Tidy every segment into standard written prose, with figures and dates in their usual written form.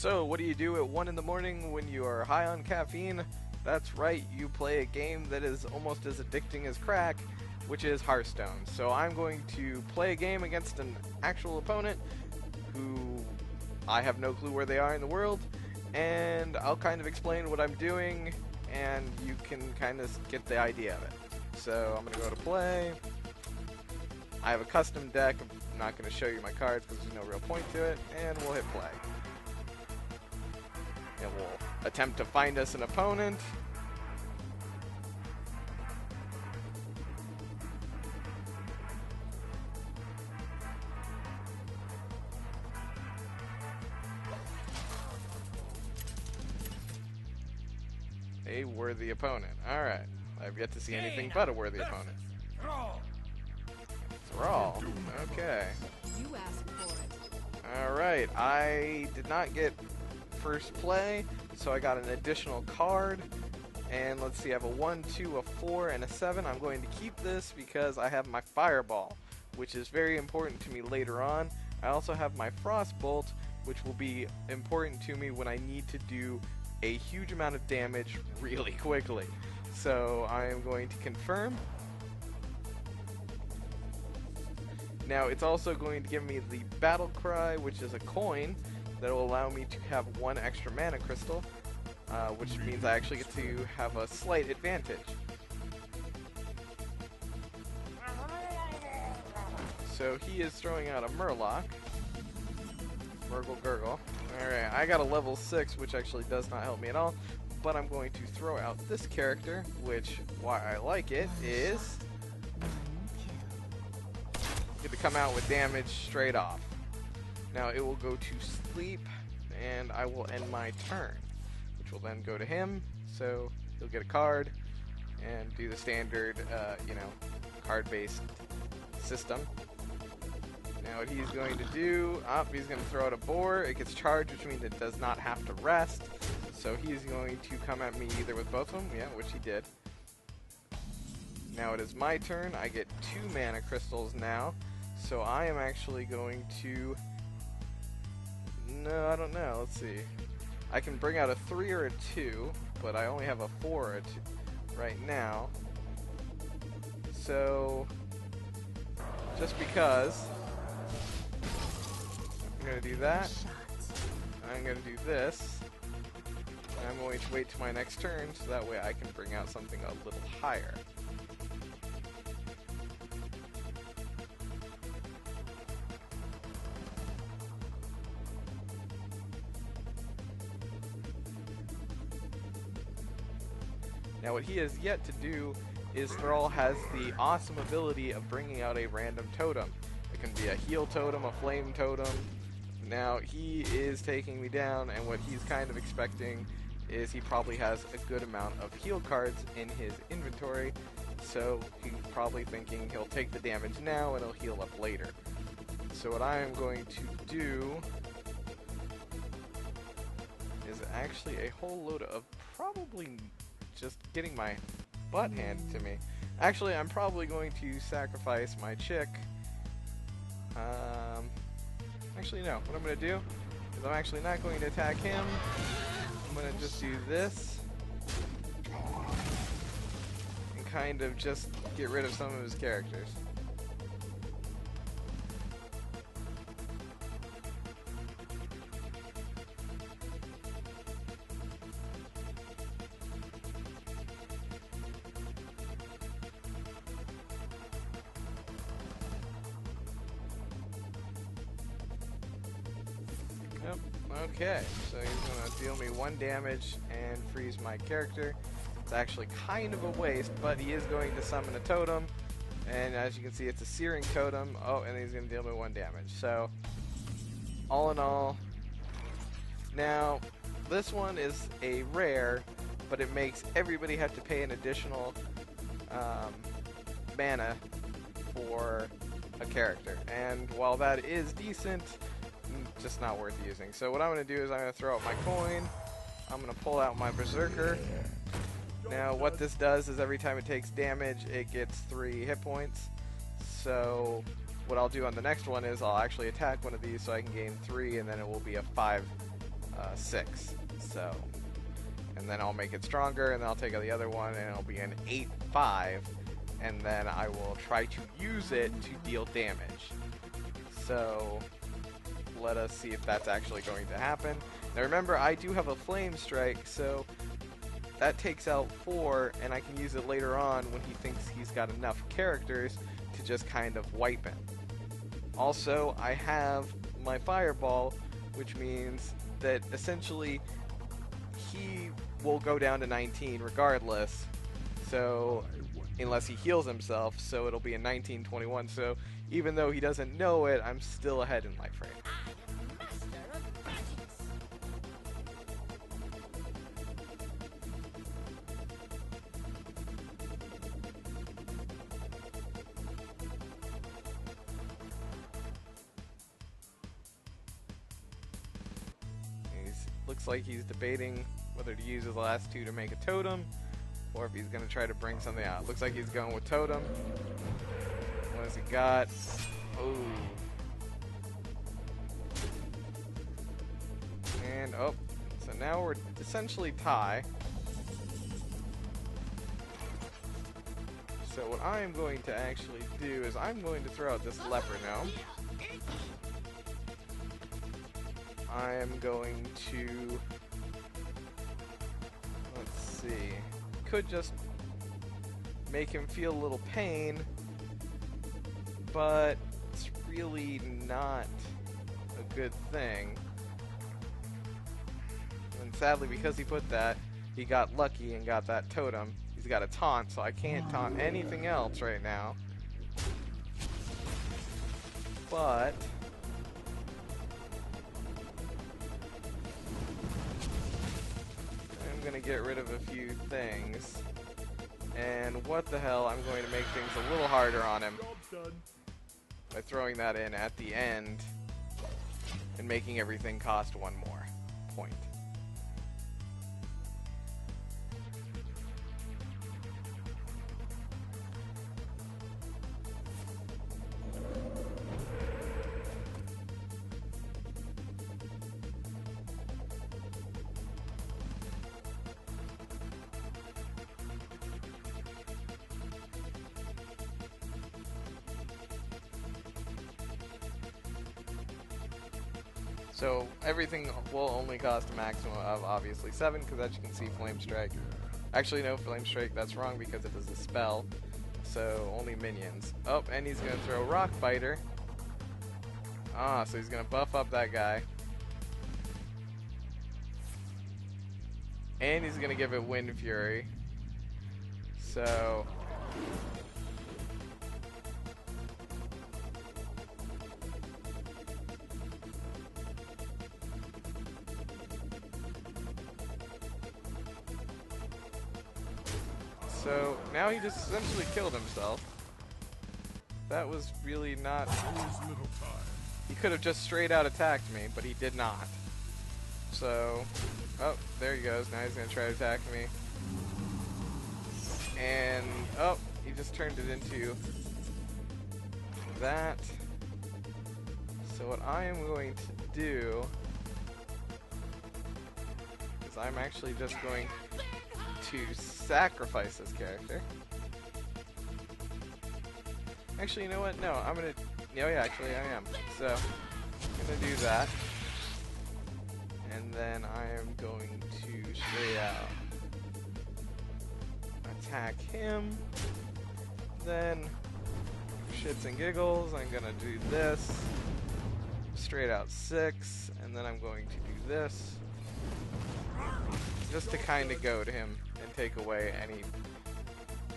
So, what do you do at 1 in the morning when you are high on caffeine? That's right, you play a game that is almost as addicting as crack, which is HearthStone. So I'm going to play a game against an actual opponent who I have no clue where they are in the world, and I'll kind of explain what I'm doing, and you can kind of get the idea of it. So I'm going to go to play. I have a custom deck. I'm not going to show you my cards because there's no real point to it, and we'll hit play. And we'll attempt to find us an opponent. A worthy opponent. Alright. I've yet to see anything but a worthy opponent. Thrall. Okay. You asked for it. Alright. I did not get first play, so I got an additional card. And let's see, I have a 1, 2, a 4, and a 7. I'm going to keep this because I have my Fireball, which is very important to me later on. I also have my Frostbolt, which will be important to me when I need to do a huge amount of damage really quickly. So I am going to confirm. Now it's also going to give me the Battle Cry, which is a coin that will allow me to have 1 extra mana crystal, which means I actually get to have a slight advantage. So he is throwing out a Murloc. Murgle Gurgle. Alright, I got a level 6, which actually does not help me at all, but I'm going to throw out this character, which, why I like it, is get to come out with damage straight off. Now it will go to sleep, and I will end my turn, which will then go to him, so he'll get a card, and do the standard, card-based system. Now what he's going to do, he's going to throw out a boar. It gets charged, which means it does not have to rest. So he's going to come at me either with both of them, yeah, which he did. Now it is my turn. I get 2 mana crystals now. So I am actually going to... No, I don't know. Let's see. I can bring out a 3 or a 2, but I only have a 4 or a 2 right now. So, just because... I'm going to do that. I'm going to do this. And I'm going to wait till my next turn, so that way I can bring out something a little higher. Now what he has yet to do is Thrall has the awesome ability of bringing out a random totem. It can be a heal totem, a flame totem. Now he is taking me down, and what he's kind of expecting is he probably has a good amount of heal cards in his inventory, so he's probably thinking he'll take the damage now and he'll heal up later. So what I am going to do is actually a whole load of probably just getting my butt handed to me. Actually, I'm probably going to sacrifice my chick. Actually, no. What I'm going to do is I'm actually not going to attack him. I'm going to just do this and kind of just get rid of some of his characters. Yep, okay, so he's going to deal me 1 damage and freeze my character. It's actually kind of a waste, but he is going to summon a totem, and as you can see it's a searing totem. Oh, and he's going to deal me 1 damage. So, all in all, now this one is a rare, but it makes everybody have to pay an additional mana for a character, and while that is decent, just not worth using. So what I'm going to do is I'm going to throw out my coin. I'm going to pull out my Berserker. Now what this does is every time it takes damage, it gets 3 hit points. So what I'll do on the next one is I'll actually attack one of these so I can gain 3, and then it will be a 5 6. So, and then I'll make it stronger, and then I'll take out the other one, and it'll be an 8-5, and then I will try to use it to deal damage. So, let us see if that's actually going to happen. Now remember, I do have a Flame Strike, so that takes out 4, and I can use it later on when he thinks he's got enough characters to just kind of wipe him. Also, I have my Fireball, which means that essentially he will go down to 19 regardless, so unless he heals himself, so it'll be a 19-21. So even though he doesn't know it, I'm still ahead in life rate. Looks like he's debating whether to use his last 2 to make a totem, or if he's going to try to bring something out. Looks like he's going with totem. What has he got? Oh. And, oh. So now we're essentially tie. So what I am going to actually do is I'm going to throw out this leper gnome. I am going to, let's see, could just make him feel a little pain, but it's really not a good thing. And sadly, because he put that, he got lucky and got that totem. He's got a taunt, so I can't taunt anything else right now. But I'm gonna get rid of a few things, and what the hell, I'm going to make things a little harder on him by throwing that in at the end and making everything cost 1 more point. So everything will only cost a maximum of obviously 7, because as you can see, Flame Strike. Actually, no, Flame Strike, that's wrong because it is a spell. So only minions. Oh, and he's going to throw Rock Biter. Ah, so he's going to buff up that guy. And he's going to give it Wind Fury. So So now he just essentially killed himself. That was really not... He could have just straight out attacked me, but he did not. So, oh, there he goes. Now he's going to try to attack me. And, oh, he just turned it into that. So what I am going to do is I'm actually just going to sacrifice this character. Actually, you know what? No, I'm gonna... Oh yeah, actually I am. So, I'm gonna do that. And then I am going to straight out attack him. Then, for shits and giggles, I'm gonna do this. Straight out 6. And then I'm going to do this. Just to kind of goad him and take away any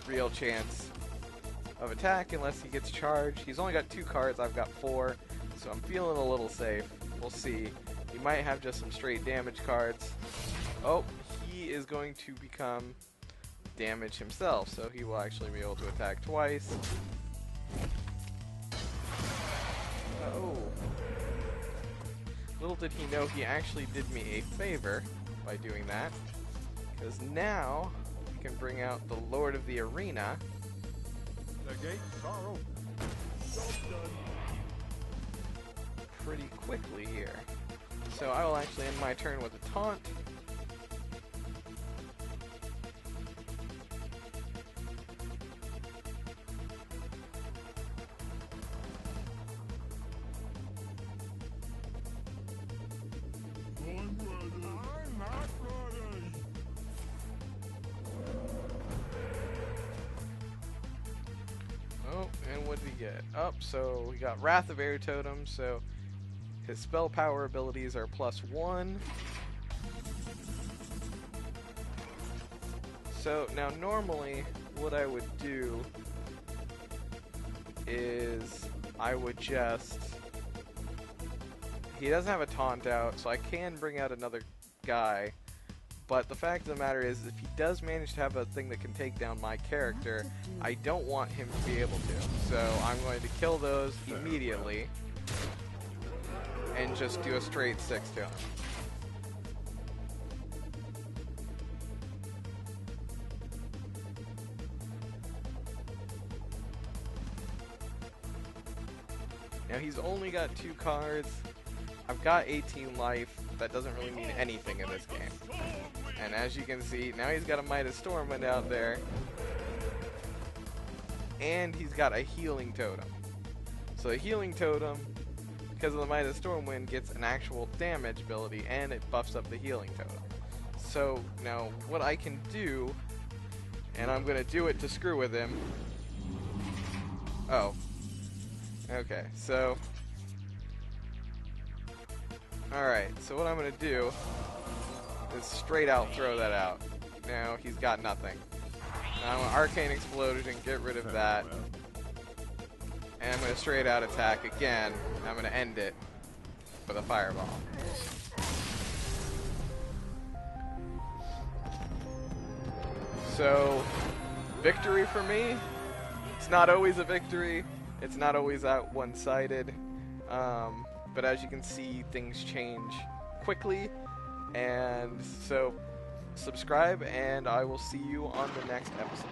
real chance of attack unless he gets charged. He's only got 2 cards, I've got 4, so I'm feeling a little safe. We'll see. He might have just some straight damage cards. Oh, he is going to become damage himself, so he will actually be able to attack twice. Oh. Little did he know he actually did me a favor by doing that, because now we can bring out the Lord of the Arena. The gates are open. Job done. Pretty quickly here. So I will actually end my turn with a taunt. I'm not ready. Oh, and what did he get? So we got Wrath of Air Totem, so his spell power abilities are +1. So now normally what I would do is I would just... He doesn't have a taunt out, so I can bring out another guy. But the fact of the matter is, if he does manage to have a thing that can take down my character, I don't want him to be able to. So I'm going to kill those immediately and just do a straight 6 to him. Now he's only got 2 cards. I've got 18 life. That doesn't really mean anything in this game. And as you can see, now he's got a Midas Stormwind out there. And he's got a Healing Totem. So a Healing Totem, because of the Midas Stormwind, gets an actual damage ability, and it buffs up the Healing Totem. So now what I can do, and I'm going to do it to screw with him. Oh. Okay, so... Alright, so what I'm going to do is straight out throw that out. Now he's got nothing. Now I'm going to Arcane Explosion, get rid of that. And I'm going to straight out attack again. And I'm going to end it with a Fireball. So, victory for me. It's not always a victory. It's not always out one-sided. But as you can see, things change quickly. And so, subscribe, and I will see you on the next episode.